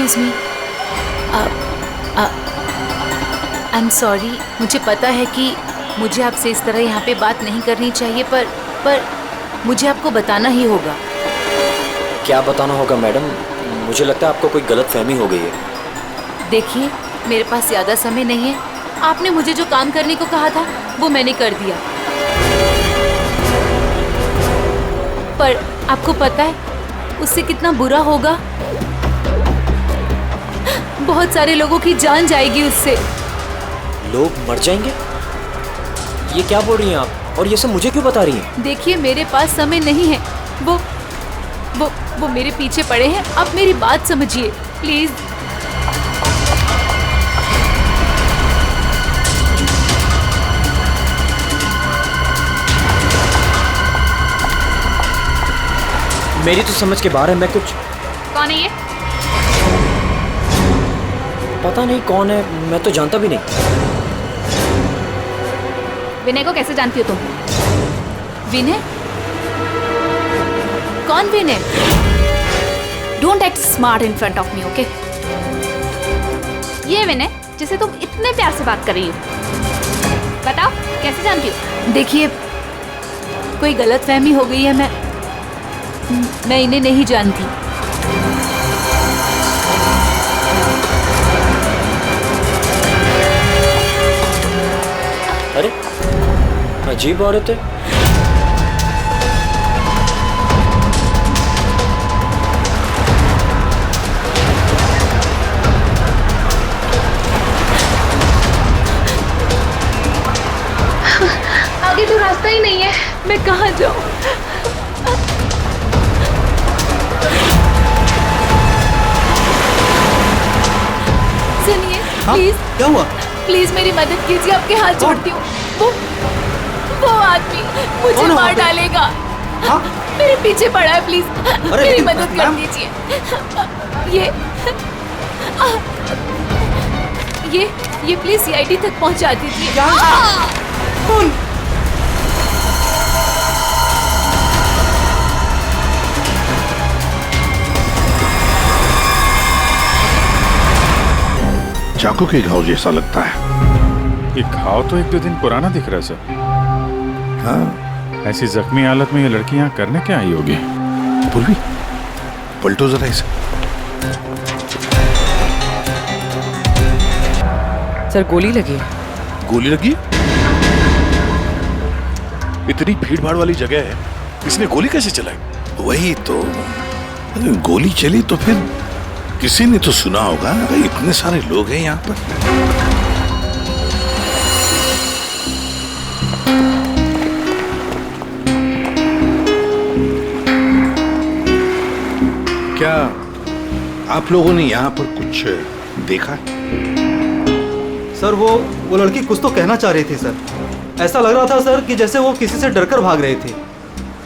Excuse me, I am sorry. मुझे पता है कि मुझे आपसे इस तरह यहाँ पे बात नहीं करनी चाहिए, पर मुझे आपको बताना ही होगा। क्या बताना होगा मैडम? मुझे लगता है आपको कोई गलत फहमी हो गई है। देखिए, मेरे पास ज़्यादा समय नहीं है। आपने मुझे जो काम करने को कहा था वो मैंने कर दिया, पर आपको पता है उससे कितना बुरा होगा? बहुत सारे लोगों की जान जाएगी उससे। लोग मर जाएंगे? ये क्या बोल रही हैं आप? और ये सब मुझे क्यों बता रही हैं? देखिए, मेरे पास समय नहीं है। वो मेरे पीछे पड़े हैं। आप मेरी बात समझिए प्लीज। मेरी तो समझ के बाहर है। मैं कुछ... कौन है ये? पता नहीं कौन है, मैं तो जानता भी नहीं। विनय को कैसे जानती हो तुम? विनय? कौन Vinay? Don't act smart in front of me, okay? ये विनय जिसे तुम इतने प्यार से बात कर रही हो, बताओ कैसे जानती हो? देखिए, कोई गलतफहमी हो गई है। मैं इन्हें नहीं जानती। अरे, अजीब औरत है। आगे तो रास्ता ही नहीं है, मैं कहाँ जाऊँ? सुनिए, प्लीज। क्या हुआ? प्लीज मेरी मदद कीजिए, आपके हाथ जोड़ती हूँ। वो आदमी मुझे मार डालेगा। हाँ? मेरे पीछे पड़ा है, प्लीज मेरी मदद कर दीजिए। ये प्लीज सीआईडी तक पहुंचा दीजिए। क्या? कौन? चाकू के घाव जैसा लगता है। ये घाव तो 1-2 दिन पुराना दिख रहा है सर। हाँ, ऐसी जख्मी हालत में ये लड़की यहाँ करने क्या आई होगी? पूर्वी, पलटो जरा इसे। सर, गोली लगी। गोली लगी? इतनी भीड़ भाड़ वाली जगह है, इसने गोली कैसे चलाई? वही तो, गोली चली तो फिर किसी ने तो सुना होगा। इतने सारे लोग हैं यहाँ पर। क्या आप लोगों ने यहाँ पर कुछ देखा? सर, वो लड़की कुछ तो कहना चाह रही थी सर। ऐसा लग रहा था सर कि जैसे वो किसी से डरकर भाग रहे थे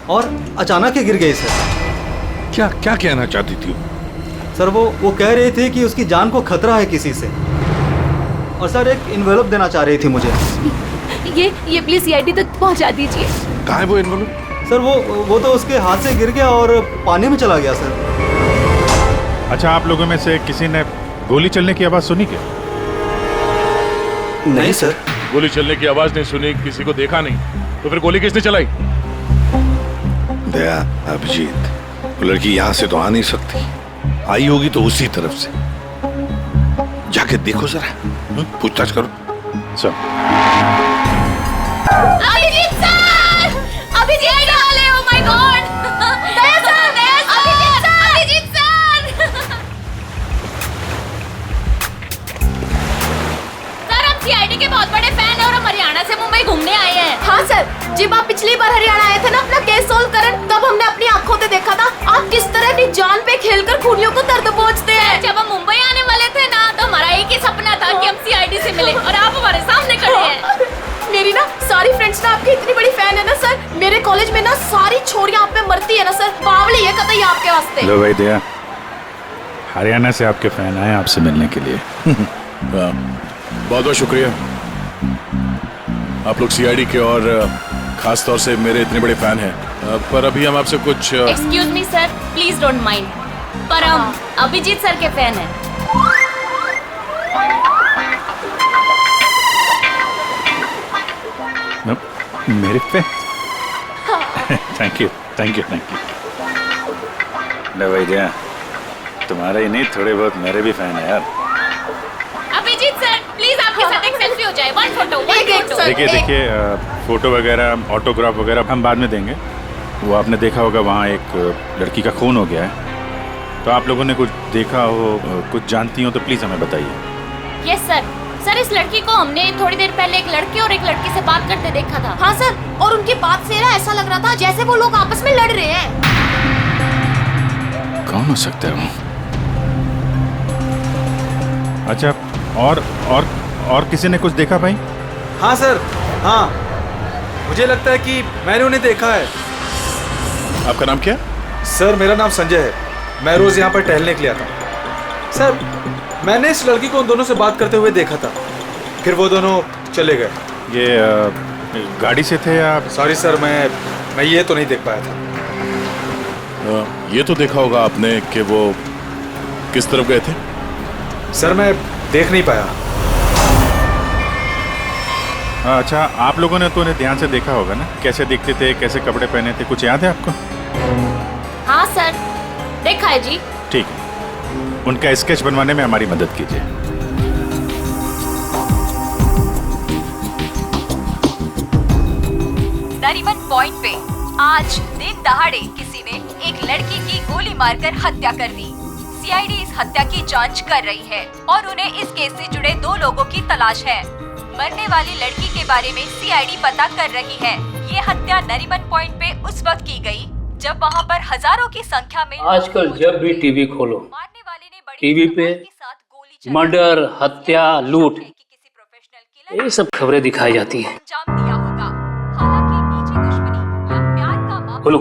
और अचानक ही गिर गई सर। क्या क्या कहना चाहती थी सर? वो कह रही थी कि उसकी जान को खतरा है किसी से, और सर एक इन्वेलप देना चाह रही थी मुझे। ये प्लीज सीआईडी तक पहुंचा दीजिए। कहाँ है वो इन्वेलप? सर वो तो उसके हाथ से गिर गया और पानी में चला गया सर। अच्छा, आप लोगों में से किसी ने गोली चलने की आवाज सुनी क्या? नहीं सर। गोली चलने की आवाज नहीं सुनी, किसी को देखा नहीं, तो फिर गोली किसने चलाई? दया, अभिजीत, वो लड़की यहाँ से तो आ नहीं सकती। आई होगी तो उसी तरफ से। जाके देखो जरा, पूछताछ करो। Sir, Abhijeet sir! Abhijeet sir! Oh my god! Daya sir! Abhijeet sir! Sir, हम सीआईडी के बहुत बड़े फैन हैं और हम हरियाणा से मुंबई घूमने आए हैं। हाँ सर, जब आप पिछली बार हरियाणा आए थे ना अपना केस सोल्व करने, तब हमने अपनी आंखों से देखा था आप किस तरह अपनी जान पे खेलकर खूनियों को दर्द पहुंचते हैं। जब हम मुंबई आने वाले थे ना, तो हमारा एक ही सपना था कि हम सीआईडी से मिले, और आप हमारे सामने खड़े हैं। मेरी ना सारी फ्रेंड्स ना आपकी इतनी बड़ी फैन है ना सर। मेरे कॉलेज में ना सारी छोरियां आप पे मरती है ना सर। बावली है कतई आपके वास्ते। लो भाई दया, हरियाणा से आपके फैन आए आपसे मिलने के लिए। बहुत बहुत शुक्रिया। आप लोग सीआईडी के और खास तौर से मेरे इतने बड़े फैन हैं, पर अभी हम आपसे कुछ... excuse me sir, please don't mind, पर हम अभिजीत सर के फैन हैं। मेरे पे thank you thank you thank you. ले भाई जया, तुम्हारे ही नहीं थोड़े बहुत मेरे भी फैन है यार। अभिजीत सर प्लीज आपके साथ एक सेल्फी हो जाए, वन फोटो देखिए देखिए, फोटो वगैरह ऑटोग्राफ वगैरह हम बाद में देंगे। वो आपने देखा होगा वहाँ एक लड़की का खून हो गया है, तो आप लोगों ने कुछ देखा हो, कुछ जानती हो तो प्लीज़ हमें बताइए। Yes sir. सर इस लड़की को हमने थोड़ी देर पहले एक लड़के और एक लड़की से बात करते देखा था। हाँ सर, और उनकी बात से ना ऐसा लग रहा था जैसे वो लोग आपस में लड़ रहे हैं। कौन हो सकता है वो? अच्छा, और किसी ने कुछ देखा भाई? हाँ सर, हाँ, मुझे लगता है कि मैंने उन्हें देखा है। आपका नाम क्या? सर मेरा नाम संजय है, मैं रोज यहाँ पर टहलने के लिए आता हूँ। सर मैंने इस लड़की को उन दोनों से बात करते हुए देखा था, फिर वो दोनों चले गए। ये गाड़ी से थे या? सॉरी सर, मैं ये तो नहीं देख पाया था। ये तो देखा होगा आपने कि वो किस तरफ गए थे? सर मैं देख नहीं पाया। अच्छा, आप लोगों ने तो उन्हें ध्यान से देखा होगा ना, कैसे दिखते थे, कैसे कपड़े पहने थे, कुछ याद है आपको? हाँ सर, देखा है जी। ठीक है, उनका स्केच बनवाने में हमारी मदद कीजिए। नरीमन पॉइंट पे आज दिन दहाड़े किसी ने एक लड़की की गोली मारकर हत्या कर दी। सीआईडी इस हत्या की जांच कर रही है और उन्हें इस केस से जुड़े 2 लोगों की तलाश है। मरने वाली लड़की के बारे में सीआईडी पता कर रही है। ये हत्या नरीमन पॉइंट पे उस वक्त की गई जब वहाँ पर हजारों की संख्या में आजकल जब भी टीवी खोलो, मारने वाले ने बड़ी टीवी पे के साथ गोली चलाई। मर्डर, हत्या, लूट, किसी प्रोफेशनल किलर ये सब खबरें दिखाई जाती हैं। अंजाम दिया होगा। हालांकि निजी दुश्मनी या प्यार का मामला खोलो,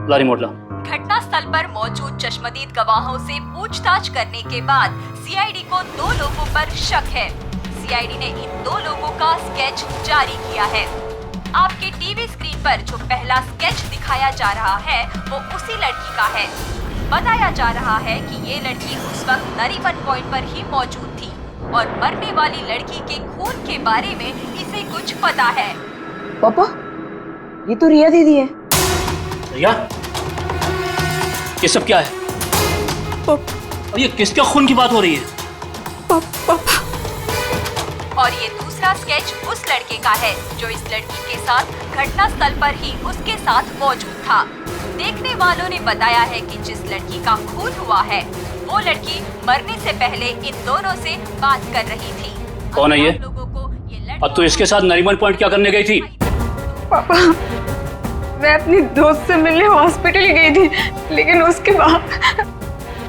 ला रिमोट ला। घटना स्थल पर मौजूद चश्मदीद गवाहों से पूछताछ करने के बाद सीआईडी को 2 लोगों पर शक है। सीआईडी ने इन 2 लोगों का स्केच जारी किया है। आपके टीवी स्क्रीन पर जो पहला स्केच दिखाया जा रहा है वो उसी लड़की का है। बताया जा रहा है कि ये लड़की उस वक्त नरीमन पॉइंट पर ही मौजूद थी और मरने वाली लड़की के खून के बारे में इसे कुछ पता है। पापा, ये तो रिया दीदी है। रिया, ये सब क्या है? और ये किसके खून की बात हो रही है? पापा। और ये दूसरा स्केच उस लड़के का है जो इस लड़की के साथ घटना स्थल पर ही उसके साथ मौजूद था। देखने वालों ने बताया है कि जिस लड़की का खून हुआ है वो लड़की मरने से पहले इन दोनों से बात कर रही थी। कौन है ये? लोगों को ये और तू इसके साथ नरीमन पॉइंट क्या करने गई थी? पापा, मैं अपनी दोस्त से मिलने हॉस्पिटल गई थी, लेकिन उसके बाद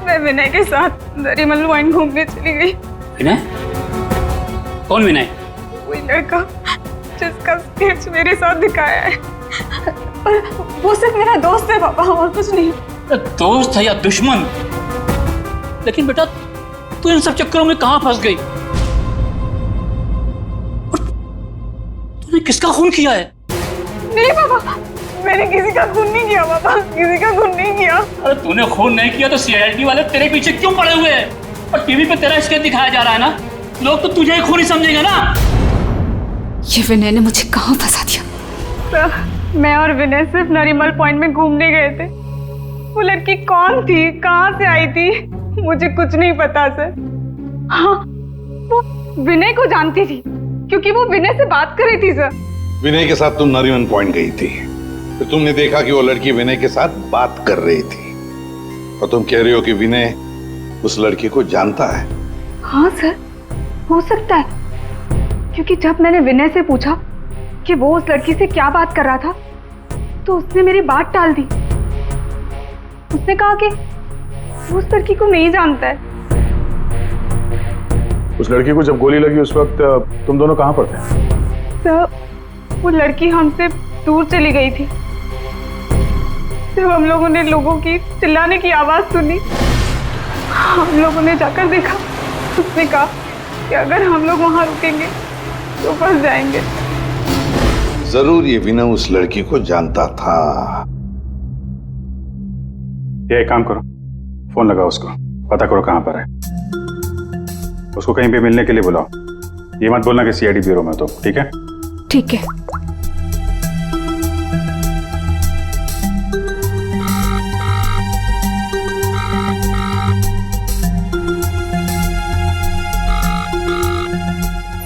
मैं विनय के साथ नरीमन पॉइंट घूमने चली गई। विनय? कौन विनय? वही लड़का जिसका स्केच मेरे साथ दिखाया है। और वो सिर्फ मेरा दोस्त है पापा, और कुछ नहीं। दोस्त है या दुश्मन? लेकिन बेटा तू इन सब चक्करों में कहाँ फंस गई? और तूने किसका खून किया है? नहीं पापा, मैंने किसी का खून नहीं किया पापा, किसी का खून नहीं किया। अरे तूने खून नहीं किया तो सीआईडी वाले तेरे पीछे क्यों पड़े हुए हैं? और टीवी पे तेरा स्केच दिखाया जा रहा है ना, लोग तो तुझे ही खूनी समझेंगे ना। ये विनय ने मुझे कहाँ फंसा दिया? सर, मैं और विनय सिर्फ नरीमन पॉइंट में घूमने गए थे। वो लड़की कौन थी, कहाँ से आई थी, मुझे कुछ नहीं पता सर। हाँ, वो विनय को जानती थी क्योंकि वो विनय से बात कर रही थी सर। विनय के साथ तुम नरीमन पॉइंट गई थी, फिर तुमने देखा कि वो लड़की विनय के साथ बात कर रही थी, और तुम कह रहे हो कि विनय उस लड़की को जानता है। हाँ सर, हो सकता है, क्योंकि जब मैंने विनय से पूछा कि वो उस लड़की से क्या बात कर रहा था तो उसने मेरी बात टाल दी। उसने कहा कि वो उस लड़की को नहीं जानता है। उस लड़की को जब गोली लगी उस वक्त तुम दोनों कहाँ पर थे? सर, वो लड़की हमसे दूर चली गई थी। जब हम लोगों ने लोगों की चिल्लाने की आवाज सुनी, हम लोगों ने जाकर देखा। उसने कहा कि अगर हम लोग वहां रुकेंगे तो फंस जाएंगे। जरूर ये विनय उस लड़की को जानता था। ये एक काम करो, फोन लगाओ उसको, पता करो कहाँ पर है। उसको कहीं पे मिलने के लिए बुलाओ। ये मत बोलना कि सीआईडी ब्यूरो में तो, ठीक है? ठीक है।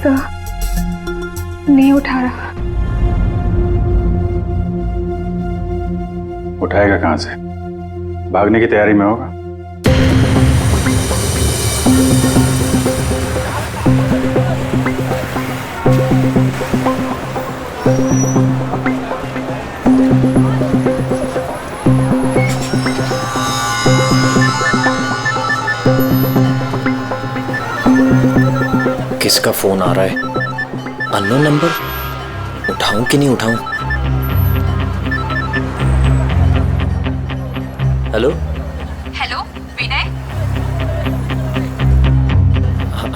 सर, नहीं उठा रहा। उठाएगा कहाँ से? भागने की तैयारी में होगा। किसका फोन आ रहा है? Unknown number. उठाऊं कि नहीं उठाऊं? हेलो? हेलो विनय।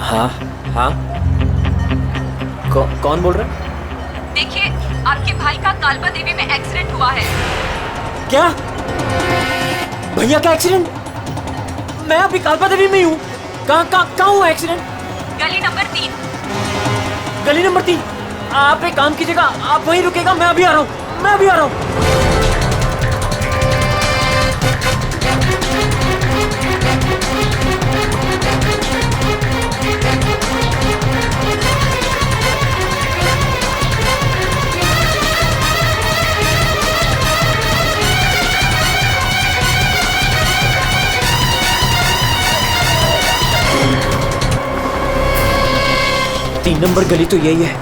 हाँ हाँ। कौन बोल रहा है? देखिए, आपके भाई का कालबा देवी में एक्सीडेंट हुआ है। क्या? भैया का एक्सीडेंट? मैं अभी कालबा देवी में ही हूँ। कहाँ हुआ एक्सीडेंट? गली नंबर 3। गली नंबर 3? आप एक काम कीजिएगा, आप वहीं रुकेगा, मैं अभी आ रहा हूँ। तीन नंबर गली तो यही है।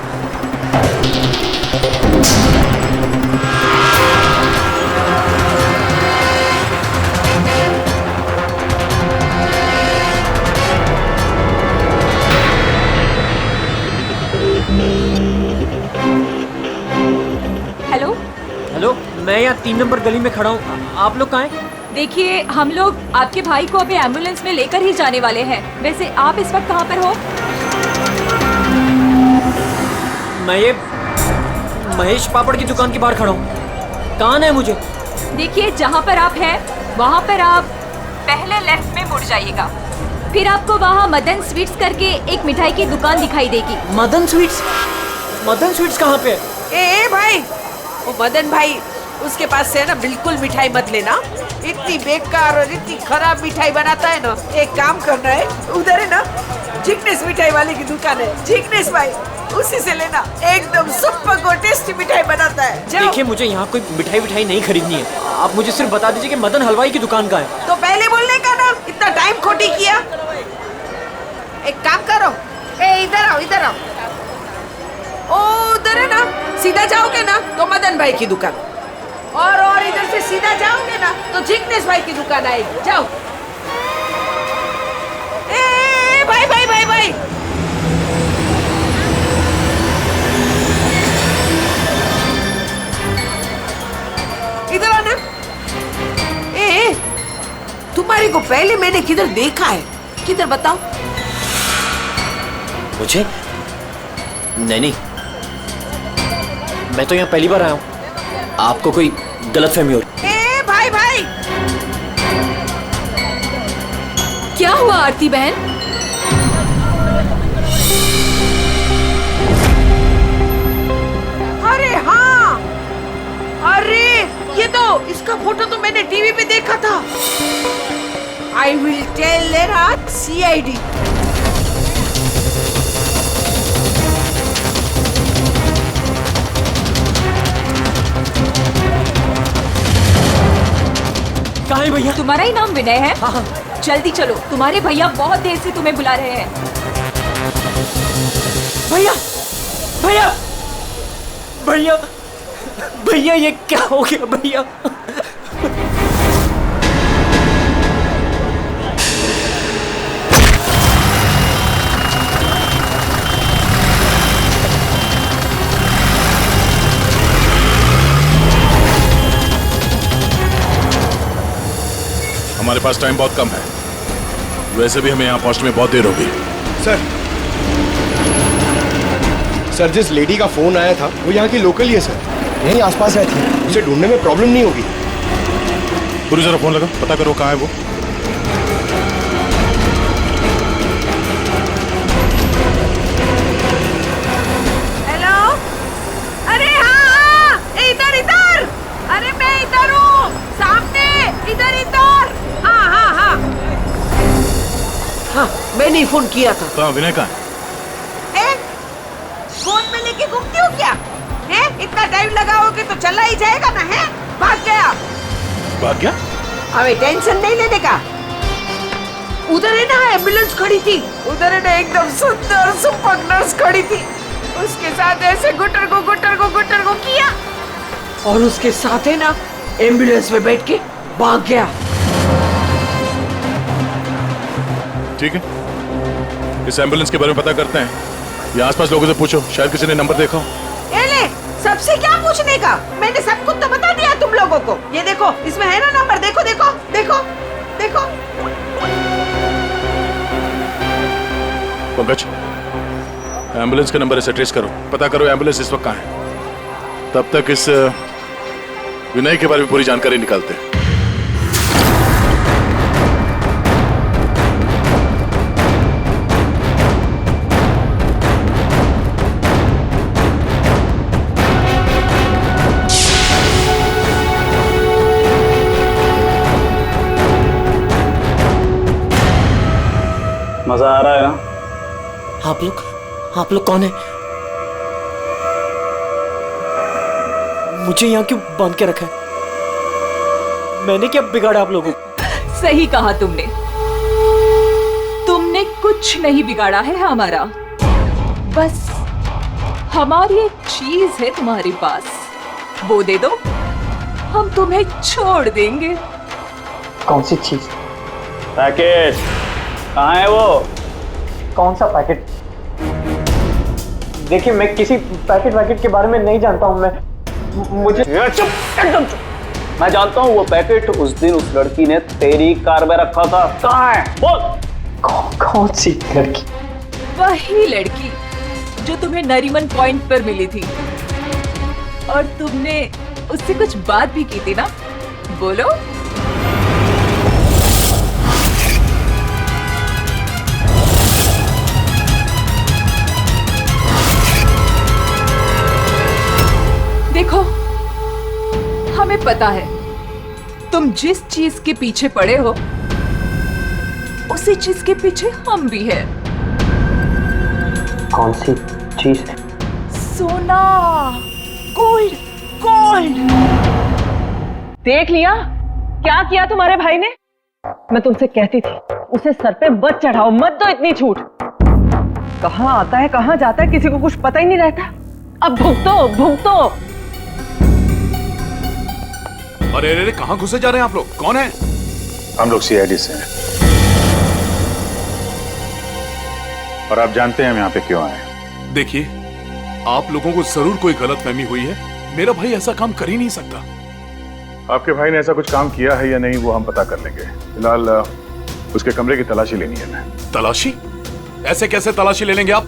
हेलो। हेलो, मैं यहाँ 3 नंबर गली में खड़ा हूँ। आप लोग कहाँ हैं? देखिए, हम लोग आपके भाई को अभी एम्बुलेंस में लेकर ही जाने वाले हैं। वैसे आप इस वक्त कहाँ पर हो? मैं ये महेश पापड़ की दुकान के बाहर खड़ा हूँ। कहाँ है मुझे? देखिए, जहाँ पर आप हैं वहाँ पर आप पहले लेफ्ट में मुड़ जाइएगा। फिर आपको वहाँ मदन स्वीट्स करके एक मिठाई की दुकान दिखाई देगी। मदन स्वीट्स? मदन स्वीट्स कहाँ पे है? ए भाई, वो मदन भाई, उसके पास से ना बिल्कुल मिठाई मत लेना। इतनी बेकार और इतनी खराब मिठाई बनाता है ना। एक काम करना है, उधर है ना जिग्नेश मिठाई वाले की दुकान है, जिग्नेश भाई, उसी से लेना। एकदम सुपर और टेस्टी मिठाई बनाता है। देखिए, मुझे यहाँ कोई मिठाई नहीं खरीदनी है। आप मुझे सिर्फ बता दीजिए कि मदन हलवाई की दुकान कहाँ है। तो पहले बोलने का ना, इतना टाइम खोटी किया। एक काम करो, इधर आओ। ओ उधर है ना, सीधा जाओगे ना तो मदन भाई की दुकान, और इधर से सीधा जाओगे ना तो जिग्नेश भाई की दुकान आएगी। जाओ। भाई इधर आना। तुम्हारे को पहले मैंने किधर देखा है? किधर बताओ? मुझे? नहीं, मैं तो यहाँ पहली बार आया हूँ। आपको कोई गलतफहमी हो रही? भाई क्या हुआ आरती बहन? अरे हाँ, अरे ये तो, इसका फोटो तो मैंने टीवी पे देखा था। I will tell CID। कहाँ है भैया? तुम्हारा ही नाम विनय है? हाँ। जल्दी चलो, तुम्हारे भैया बहुत देर से तुम्हें बुला रहे हैं। भैया, ये क्या हो गया भैया? हमारे पास टाइम बहुत कम है। वैसे भी हमें यहाँ पहुँचने में बहुत देर होगी। सर, जिस लेडी का फोन आया था वो यहाँ की लोकल ही है सर, यहीं आसपास रहती है। उसे ढूंढने में प्रॉब्लम नहीं होगी। पूरी जरा फोन लगा, पता करो कहाँ है वो। हाँ, मैंने ही फोन किया था। तो विनय कहाँ है? फोन में लेके घूमती हो क्या? है? इतना टाइम लगाओगे तो चला ही जाएगा ना, है? भाग गया। भाग गया? अबे टेंशन नहीं लेने का। उधर है ना एम्बुलेंस खड़ी थी, उधर है ना एकदम सुंदर सुपर नर्स खड़ी थी, उसके साथ ऐसे गुटर को किया और उसके साथ है ना एम्बुलेंस में बैठ के भाग गया। ठीक है, इस एम्बुलेंस के बारे में पता करते हैं। ये आसपास लोगों से पूछो, शायद किसी ने नंबर देखा हो। ए ले, सबसे क्या पूछने का? मैंने सब कुछ तो बता दिया तुम लोगों को। ये देखो, इसमें है ना नंबर, देखो देखो देखो देखो। पंकज, एम्बुलेंस का नंबर इसे ट्रेस करो, पता करो एम्बुलेंस इस वक्त कहाँ है। तब तक इस विनय के बारे में पूरी जानकारी निकालते हैं। मजा आ रहा है ना? आप लोग कौन है? मुझे यहाँ क्यों बांध के रखा है? मैंने क्या बिगाड़ा आप लोगों को? सही कहा तुमने कुछ नहीं बिगाड़ा है हमारा। बस हमारी एक चीज है तुम्हारे पास, वो दे दो, हम तुम्हें छोड़ देंगे। कौन सी चीज? पैकेट कहाँ है वो? कौन सा पैकेट? देखिए, मैं किसी पैकेट के बारे में नहीं जानता हूँ। मुझे चुप, एकदम चुप। मैं जानता हूँ वो पैकेट उस दिन उस लड़की ने तेरी कार में रखा था। कहाँ है बोल? कौन सी लड़की? वही लड़की जो तुम्हें नरीमन पॉइंट पर मिली थी और तुमने उससे कुछ बात भी की थी ना, बोलो। देखो, हमें पता है तुम जिस चीज के पीछे पड़े हो उसी चीज के पीछे हम भी हैं। कौन सी चीज? सोना, गोल्ड, गोल्ड। देख लिया क्या किया तुम्हारे भाई ने? मैं तुमसे कहती थी उसे सर पे मत चढ़ाओ, मत दो इतनी छूट। कहाँ आता है कहाँ जाता है किसी को कुछ पता ही नहीं रहता। अब भुगतो भुगतो। अरे अरे कहाँ घुसे जा रहे हैं आप लोग? कौन है? हम लोग सीआईडी से हैं और आप जानते हैं हम यहाँ पे क्यों आए हैं। देखिए, आप लोगों को जरूर कोई गलतफहमी हुई है। मेरा भाई ऐसा काम कर ही नहीं सकता। आपके भाई ने ऐसा कुछ काम किया है या नहीं वो हम पता कर लेंगे। फिलहाल उसके कमरे की तलाशी लेनी है। मैं तलाशी? ऐसे कैसे तलाशी ले लेंगे आप?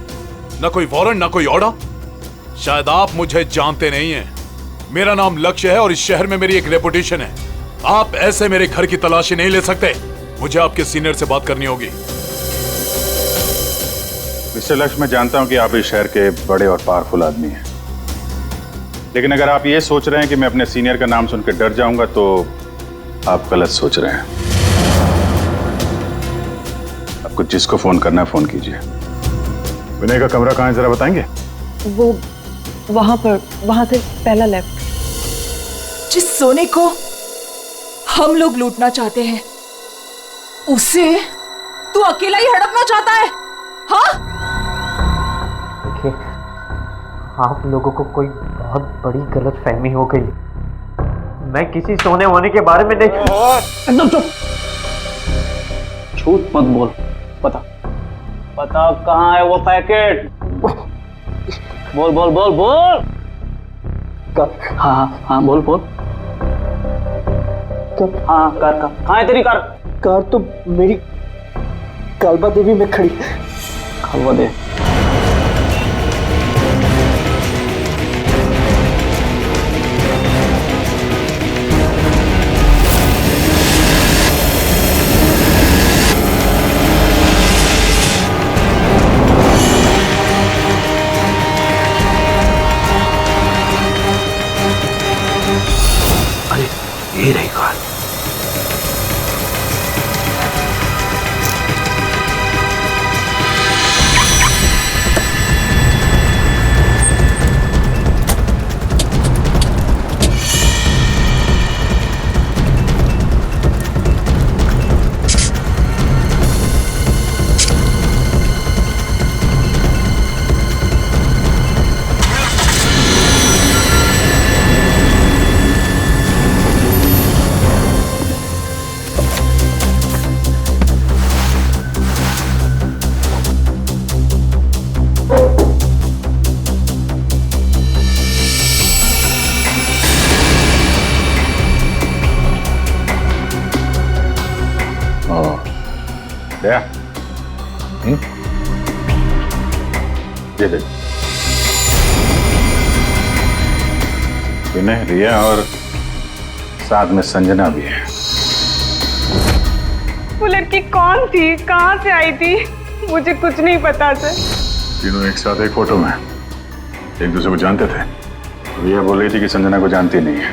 ना कोई वारंट ना कोई ऑर्डर। शायद आप मुझे जानते नहीं हैं। मेरा नाम लक्ष्य है और इस शहर में मेरी एक रेपुटेशन है। आप ऐसे मेरे घर की तलाशी नहीं ले सकते। मुझे आपके सीनियर से बात करनी होगी। मिस्टर लक्ष्य, मैं जानता हूं कि आप इस शहर के बड़े और पावरफुल आदमी हैं, लेकिन अगर आप ये सोच रहे हैं कि मैं अपने सीनियर का नाम सुनकर डर जाऊंगा तो आप गलत सोच रहे हैं। आपको जिसको फोन करना है फोन कीजिए। विनय का कमरा कहाँ है जरा बताएंगे? वो वहां पर, वहां से पहला लेफ्ट। जिस सोने को हम लोग लूटना चाहते हैं उसे तू अकेला ही हड़पना चाहता है? हाँ? देखिए, आप लोगों को कोई बहुत बड़ी गलतफहमी हो गई। मैं किसी सोने वोने के बारे में नहीं। एकदम चुप, झूठ मत बोल। पता कहाँ है वो पैकेट? बोल बोल बोल बोल। हाँ बोल बोल। हाँ, कार कहाँ है तेरी? कार तो मेरी कालबा देवी में खड़ी। कालबा देवी? ये रही कार। दया ये देख, विनय, रिया और साथ में संजना भी है। वो लड़की कौन थी, कहाँ से आई थी, मुझे कुछ नहीं पता सर। तीनों एक साथ एक फोटो में एक दूसरे को जानते थे। रिया बोल रही थी कि संजना को जानती नहीं है।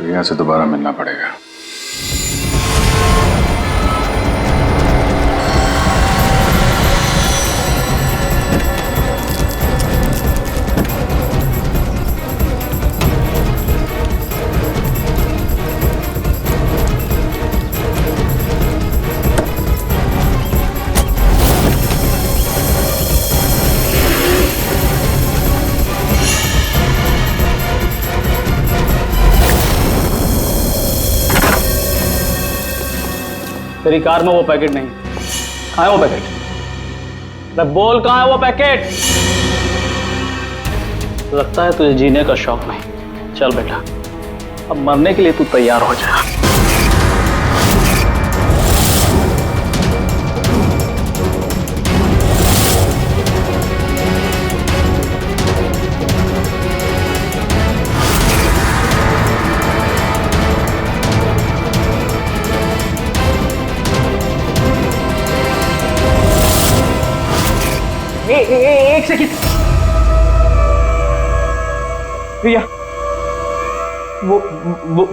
रिया से दोबारा मिलना पड़ेगा। तेरी कार में वो पैकेट नहीं। कहाँ है वो पैकेट? मैं बोल, कहाँ है वो पैकेट? लगता है तुझे जीने का शौक नहीं। चल बेटा, अब मरने के लिए तू तैयार हो जा। एक सेकंड, रिया,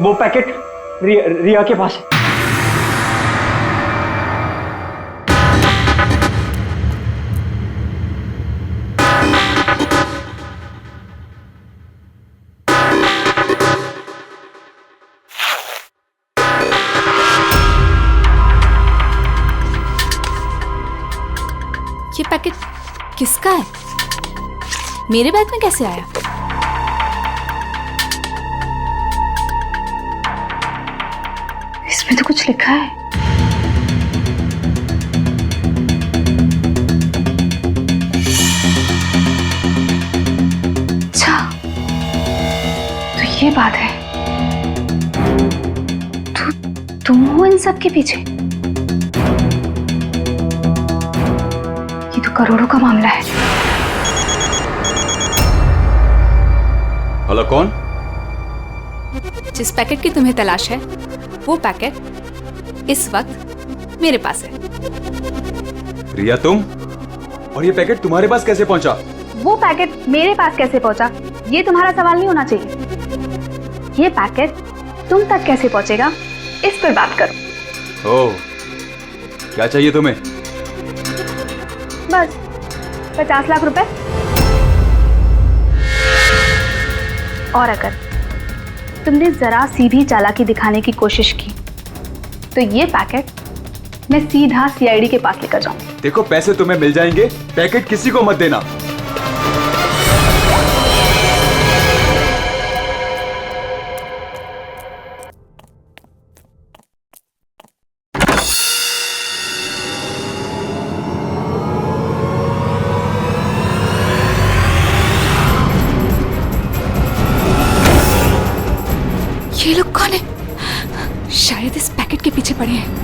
वो पैकेट रिया के पास है। ये पैकेट किसका है? मेरे बैग में कैसे आया? इसमें तो कुछ लिखा है। अच्छा, तो ये बात है। तुम हो इन सब के पीछे? ये तो करोड़ों का मामला है। हेलो, कौन? जिस पैकेट की तुम्हें तलाश है, वो पैकेट इस वक्त मेरे पास है। रिया, तुम? और ये पैकेट तुम्हारे पास कैसे पहुंचा? वो पैकेट मेरे पास कैसे पहुंचा, ये तुम्हारा सवाल नहीं होना चाहिए। ये पैकेट तुम तक कैसे पहुंचेगा, इस पर बात करो। ओह, क्या चाहिए तुम्हें? बस 50 लाख रुपए। और अगर तुमने जरा सी भी चालाकी दिखाने की कोशिश की तो ये पैकेट मैं सीधा सीआईडी के पास लेकर जाऊं। देखो, पैसे तुम्हें मिल जाएंगे, पैकेट किसी को मत देना। ये लोग कौन है? शायद इस पैकेट के पीछे पड़े हैं।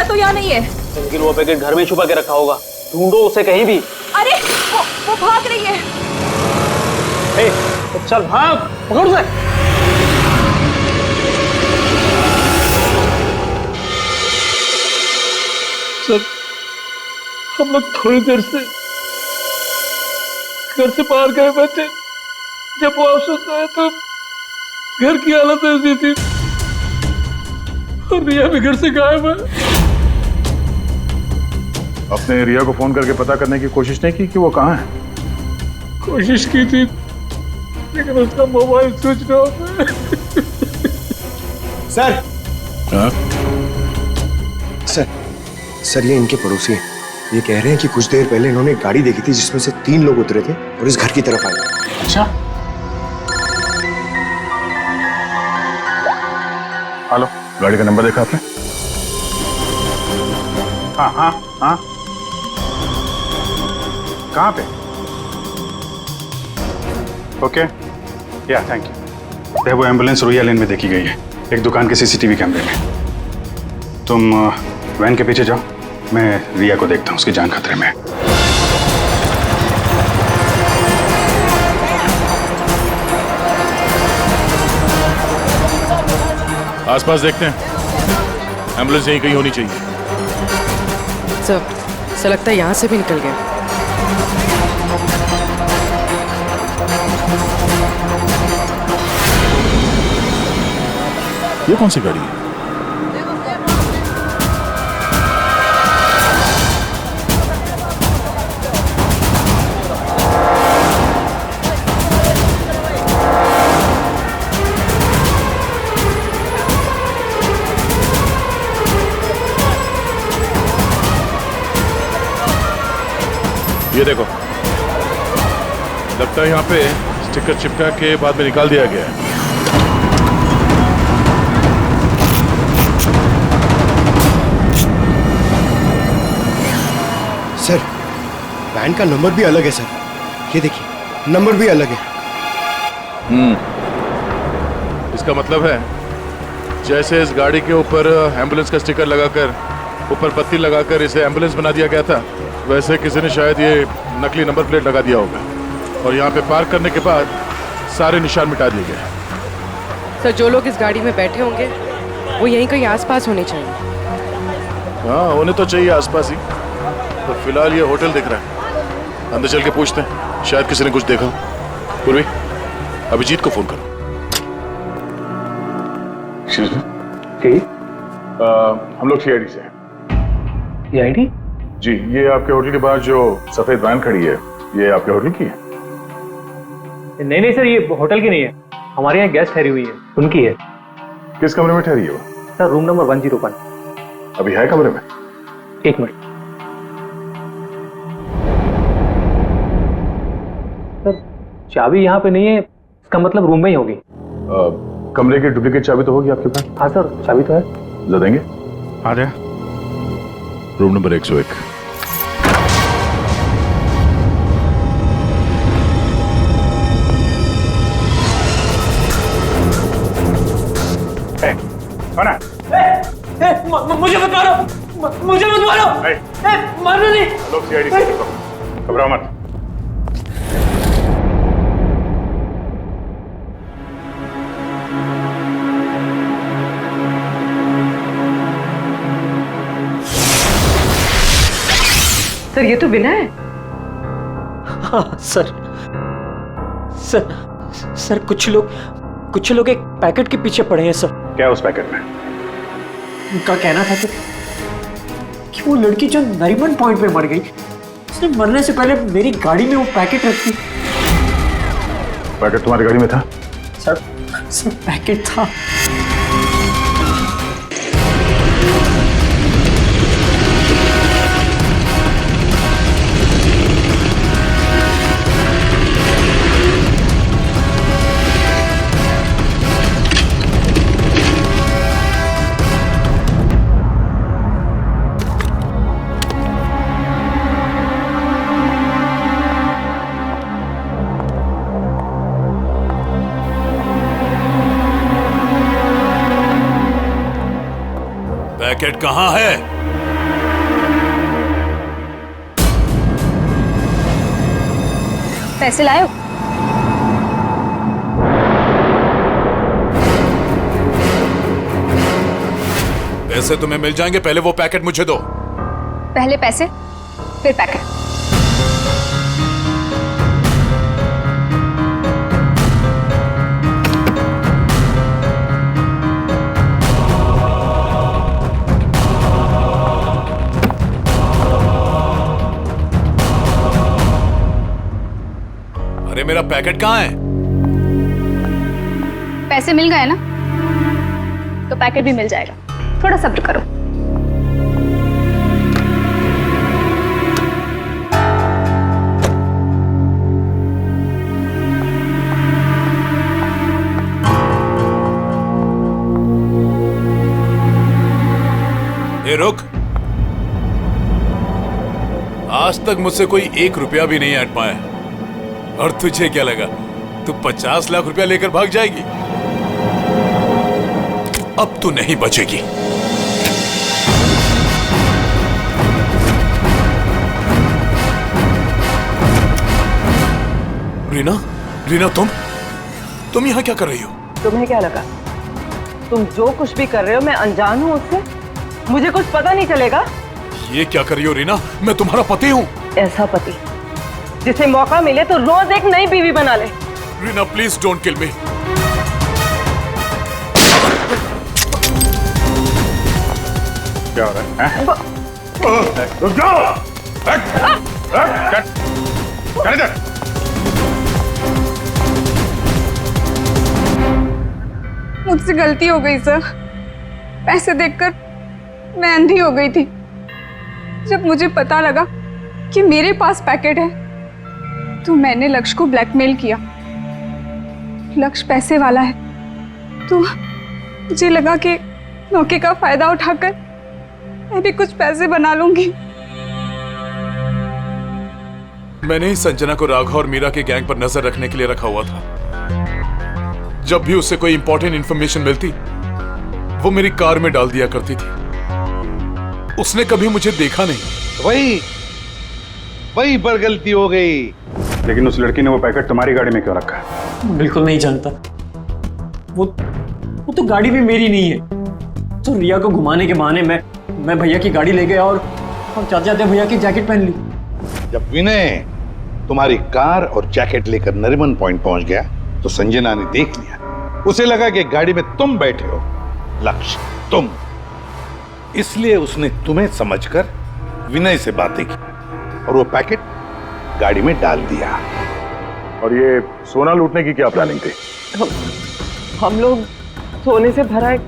तो यहाँ नहीं है। लेकिन वो पैकेट घर में छुपा के रखा होगा, ढूंढो उसे कहीं भी। अरे वो भाग रही है। तो चल भाग, पकड़ उसे। सर, हम लोग थोड़ी देर से घर से बाहर गए बैठे, जब वापस आए तो घर की हालत ऐसी थी, और रिया भी घर से गायब है। अपने रिया को फोन करके पता करने की कोशिश नहीं की कि वो कहाँ है? कोशिश की थी लेकिन उसका मोबाइल स्विच ऑफ है। सर हाँ? सर ये इनके पड़ोसी हैं। ये कह रहे हैं कि कुछ देर पहले इन्होंने एक गाड़ी देखी थी जिसमें से 3 लोग उतरे थे और इस घर की तरफ आए। अच्छा, हेलो, गाड़ी का नंबर देखा आपने? हाँ हाँ हाँ, कहाँ पे? ओके, या थैंक यू। वो एम्बुलेंस रोया लेन में देखी गई है, एक दुकान के सीसीटीवी कैमरे में। तुम वैन के पीछे जाओ, मैं रिया को देखता हूँ, उसकी जान खतरे में है। आसपास देखते हैं, एम्बुलेंस यहीं कहीं होनी चाहिए। सर लगता है यहाँ से भी निकल गया। ये कौन सी गाड़ी है? ये देखो, लगता है यहाँ पे स्टिकर चिपका के बाद में निकाल दिया गया है। सर वैन का नंबर भी अलग है सर, ये देखिए नंबर भी अलग है। इसका मतलब है जैसे इस गाड़ी के ऊपर एम्बुलेंस का स्टिकर लगाकर ऊपर पत्ती लगाकर इसे एम्बुलेंस बना दिया गया था, वैसे किसी ने शायद ये नकली नंबर प्लेट लगा दिया होगा और यहाँ पे पार्क करने के बाद सारे निशान मिटा दिए गए। सर जो लोग इस गाड़ी में बैठे होंगे वो यहीं कहीं आसपास होने चाहिए। हाँ, होने तो चाहिए आसपास ही। तो फिलहाल ये होटल दिख रहा है, अंदर चल के पूछते हैं, शायद किसी ने कुछ देखा। पूर्वी, अभिजीत को फोन करो। हम लोग सीआईडी से हैं। सीआईडी? जी, ये आपके होटल के बाहर जो सफेद वैन खड़ी है, ये आपके होटल की है? नहीं नहीं सर, ये होटल की नहीं है, हमारे यहाँ गेस्ट ठहरी हुई है, उनकी है। किस कमरे में ठहरी है वो? Sir room number 101। अभी है कमरे में? एक मिनट सर, चाबी यहाँ पे नहीं है, इसका मतलब रूम में ही होगी। कमरे की डुप्लीकेट चाबी तो होगी आपके पास? हाँ सर, चाबी तो है। ला देंगे? आ जाए। Room number 101। कौन है? मुझे मत मारो, मुझे मत मारो, मारो नहीं। लोग सीआईडी से घबराओ मत। सर ये तो विनय है। हाँ सर, सर कुछ लोग एक पैकेट के पीछे पड़े हैं सर। क्या उस पैकेट में? उनका कहना था कि वो लड़की जो नरीमन पॉइंट पे मर गई, उसने मरने से पहले मेरी गाड़ी में वो पैकेट रखी। पैकेट तुम्हारी गाड़ी में था? सर पैकेट था। पैकेट कहाँ है? पैसे लाए हो? पैसे तुम्हें मिल जाएंगे, पहले वो पैकेट मुझे दो। पहले पैसे फिर पैकेट। मेरा पैकेट कहाँ है? पैसे मिल गए ना, तो पैकेट भी मिल जाएगा। थोड़ा सब्र करो। ए रुक, आज तक मुझसे कोई 1 रुपया भी नहीं ऐड पाया, और तुझे क्या लगा तू 50 लाख रुपया लेकर भाग जाएगी? अब तू नहीं बचेगी। रीना, रीना तुम यहाँ क्या कर रही हो? तुम्हें क्या लगा तुम जो कुछ भी कर रहे हो मैं अनजान हूँ उससे? मुझे कुछ पता नहीं चलेगा? ये क्या कर रही हो रीना? मैं तुम्हारा पति हूँ। ऐसा पति जिसे मौका मिले तो रोज एक नई बीवी बना ले। रीना प्लीज डोंट किल मी। क्या हो रहा है? रुक जाओ! चल इधर! मुझसे गलती हो गई सर। पैसे देखकर मैं अंधी हो गई थी। जब मुझे पता लगा कि मेरे पास पैकेट है तो मैंने लक्ष्य को ब्लैकमेल किया। लक्ष्य पैसे वाला है तो मुझे लगा कि मौके का फायदा उठाकर मैं भी कुछ पैसे बना लूंगी। मैंने ही संजना को राघव और मीरा के गैंग पर नजर रखने के लिए रखा हुआ था। जब भी उससे कोई इंपॉर्टेंट इंफॉर्मेशन मिलती वो मेरी कार में डाल दिया करती थी। उसने कभी मुझे देखा नहीं। वही पर गलती हो गई। लेकिन उस लड़की ने वो पैकेट तुम्हारी गाड़ी में क्यों रखा है? बिल्कुल नहीं जानता। वो तो गाड़ी भी मेरी नहीं है। तो रिया को घुमाने के बहाने मैं भैया की गाड़ी ले गया और जाते जाते भैया की जैकेट पहन ली। जब विनय तुम्हारी कार और जैकेट लेकर नरीमन पॉइंट पहुंच गया तो संजना ने देख लिया। उसे लगा कि गाड़ी में तुम बैठे हो, लक्ष्य तुम। इसलिए उसने तुम्हें समझकर विनय से बातें की और वो पैकेट गाड़ी में डाल दिया। और ये सोना लूटने की क्या प्लानिंग थी? हम लोग सोने से भरा एक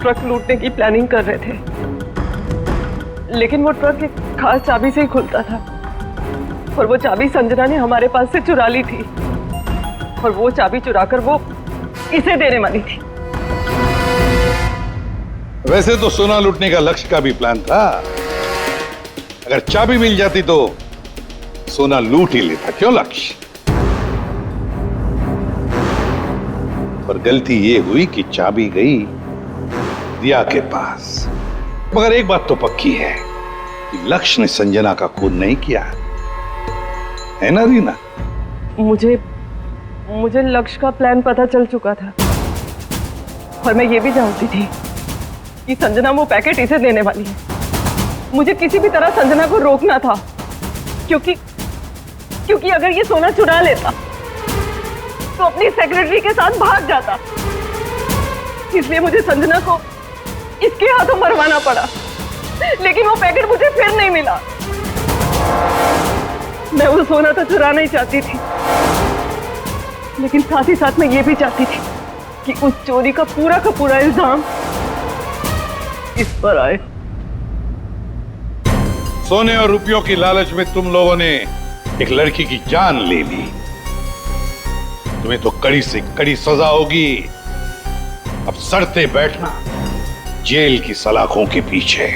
ट्रक लूटने की प्लानिंग कर रहे थे, लेकिन वो ट्रक एक खास चाबी से ही खुलता था और वो चाबी संजना ने हमारे पास से चुरा ली थी और वो चाबी चुराकर वो इसे देने वाली थी। वैसे तो सोना लूटने का लक्ष्य का भी प्लान था। अगर चाबी मिल जाती तो सोना लूट ही लेता। क्यों लक्ष्य? पर गलती ये हुई कि चाबी गई दिया के पास। मगर एक बात तो पक्की है कि लक्ष्य ने संजना का खून नहीं किया, है ना रीना? मुझे लक्ष्य का प्लान पता चल चुका था और मैं ये भी जानती थी कि संजना वो पैकेट इसे देने वाली है। मुझे किसी भी तरह संजना को रोकना था क्योंकि अगर ये सोना चुरा लेता तो अपनी सेक्रेटरी के साथ भाग जाता। इसलिए मुझे संजना को इसके हाथों मरवाना पड़ा, लेकिन वो पैकेट मुझे फिर नहीं मिला। मैं वो सोना तो चुराना ही चाहती थी, लेकिन साथ ही साथ मैं ये भी चाहती थी कि उस चोरी का पूरा इल्जाम इस पर आए। सोने और रुपयों की लालच में तुम लोगों ने एक लड़की की जान ले ली। तुम्हें तो कड़ी से कड़ी सजा होगी। अब सड़ते बैठना जेल की सलाखों के पीछे।